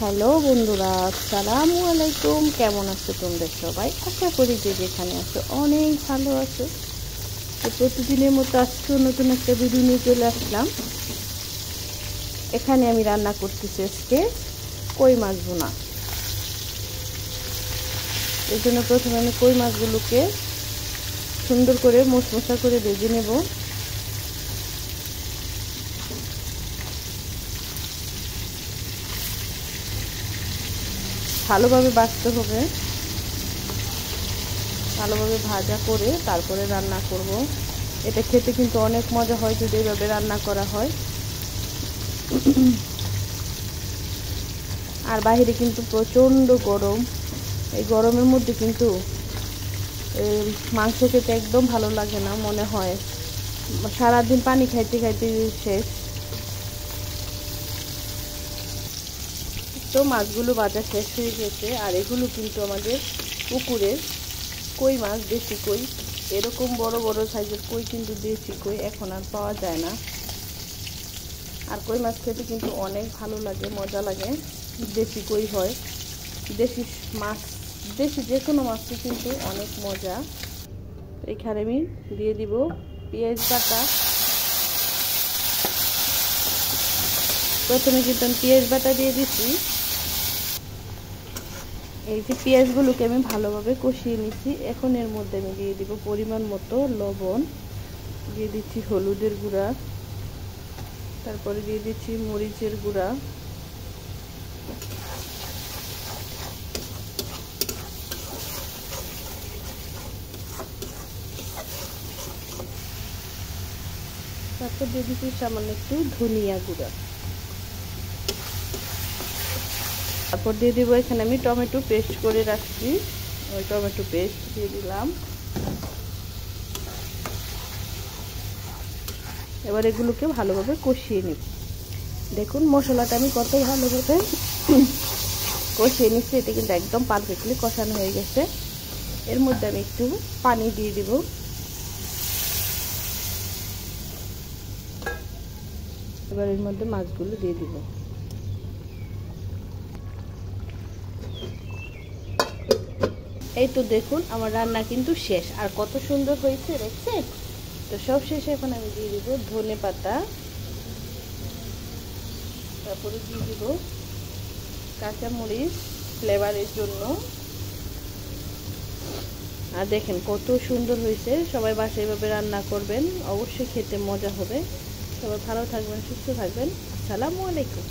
Hello বন্ধুরা, আসসালামু আলাইকুম। কেমন আছো তোমরা সবাই? আশা করি যে যেখানে আছো অনেক ভালো আছো। তো প্রতিদিনের মতো আজকে নতুন একটা ভিডিও নিয়ে চলে আসলাম। এখানে আমি রান্না করতেছি আজকে কই মাছ ভুনা। এর জন্য প্রথমে আমি কই মাছগুলোকে সুন্দর করে মশমশা করে ভেজে নেব। ভালোভাবে বাছতে হবে, ভালোভাবে ভাজা করে তারপরে রান্না করব। এটা খেতে কিন্তু অনেক মজা হয় যদি এভাবে রান্না করা হয়। আর বাইরে কিন্তু প্রচণ্ড গরম। এই গরমের মধ্যে কিন্তু মাংস খেতে একদম ভালো লাগে না, মনে হয় সারাদিন পানি খাইতে খাইতে শেষ। তো মাছগুলো বাজা শেষ হয়ে গেছে। আর এগুলো কিন্তু আমাদের পুকুরের কই মাছ, দেশি কই। এরকম বড় বড় সাইজের কই কিন্তু দেশি কই এখন আর পাওয়া যায় না। আর কই মাছ খেতে কিন্তু অনেক ভালো লাগে, মজা লাগে। দেশি কই হয়, দেশি মাছ, দেশি যে কোনো মাছই কিন্তু অনেক মজা। এখানে আমি দিয়ে দিব পেঁয়াজ বাটা। প্রথমে কিন্তু আমি পেঁয়াজ বাটা দিয়ে দিচ্ছি। এই যে পেঁয়াজগুলোকে আমি ভালোভাবে কষিয়ে নিচ্ছি। এখন এর মধ্যে আমি দিয়ে দিব পরিমাণ মতো লবণ, দিয়ে দিচ্ছি হলুদের গুঁড়া, তারপরে দিয়ে দিচ্ছি মরিচের গুঁড়া, তারপর দিয়ে দিচ্ছি সামান্য একটু ধনিয়া গুঁড়া। তারপর দিয়ে দিব এখানে আমি টমেটো পেস্ট করে রাখছি, ওই টমেটো পেস্ট দিয়ে দিলাম। এবার এগুলোকে ভালোভাবে কষিয়ে নিব। দেখুন মশলাটা আমি কত ভালোভাবে কষিয়ে নিচ্ছি। এটা কিন্তু একদম পারফেক্টলি কষানো হয়ে গেছে। এর মধ্যে আমি একটু পানি দিয়ে দিব। এবার এর মধ্যে মাছগুলো দিয়ে দিব। এই তো দেখুন আমার রান্না কিন্তু শেষ। আর কত সুন্দর হয়েছে দেখছেন? তো সব শেষে এখন আমি দিয়ে দিব ধনে পাতা, তারপরে দিয়ে দিব কাঁচামরিচ ফ্লেভারের জন্য। আর দেখেন কত সুন্দর হয়েছে। সবাই বাসায় এভাবে রান্না করবেন, অবশ্যই খেতে মজা হবে। সবাই ভালো থাকবেন, সুস্থ থাকবেন। আসসালামু আলাইকুম।